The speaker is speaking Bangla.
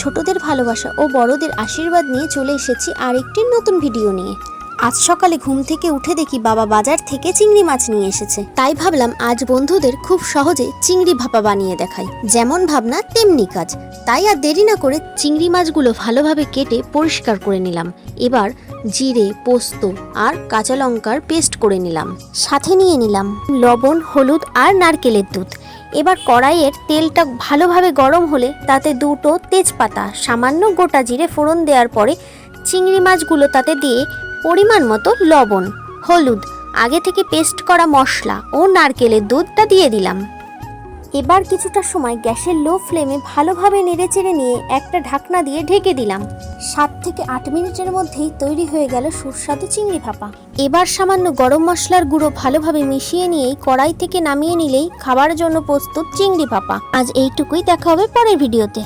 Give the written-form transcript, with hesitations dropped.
ছোটদের ভালোবাসা ও বড়দের আশীর্বাদ নিয়ে চলে এসেছি আরেকটি নতুন ভিডিও নিয়ে। আজ সকালে ঘুম থেকে উঠে দেখি বাবা বাজার থেকে চিংড়ি মাছ নিয়ে এসেছে। তাই ভাবলাম আজ বন্ধুদের খুব সহজে চিংড়ি ভাপা বানিয়ে দেখাই। যেমন ভাবনা তেমনি কাজ। তাই আর দেরি না করে চিংড়ি মাছগুলো ভালোভাবে কেটে পরিষ্কার করে নিলাম। এবার জিরে, পোস্ত আর কাঁচা লঙ্কার পেস্ট করে নিলাম। সাথে নিয়ে নিলাম লবণ, হলুদ আর নারকেলের দুধ। এবার কড়াইয়ের তেলটা ভালোভাবে গরম হলে তাতে দুটো তেজপাতা, সামান্য গোটা জিরে ফোড়ন দেওয়ার পরে চিংড়ি মাছগুলো তাতে দিয়ে পরিমাণ মতো লবণ, হলুদ, আগে থেকে পেস্ট করা মশলা ও নারকেলের দুধটা দিয়ে দিলাম। এবার কিছুটা সময় গ্যাসের লো ফ্লেমে ভালোভাবে নেড়েচেড়ে নিয়ে একটা ঢাকনা দিয়ে ঢেকে দিলাম। 7 থেকে 8 মিনিটের মধ্যেই তৈরি হয়ে গেল সুস্বাদু চিংড়ি ভাপা। এবার সামান্য গরম মশলার গুঁড়ো ভালোভাবে মিশিয়ে নিয়েই কড়াই থেকে নামিয়ে নিলেই খাবার জন্য প্রস্তুত চিংড়ি ভাপা। আজ এইটুকুই, দেখা হবে পরের ভিডিওতে।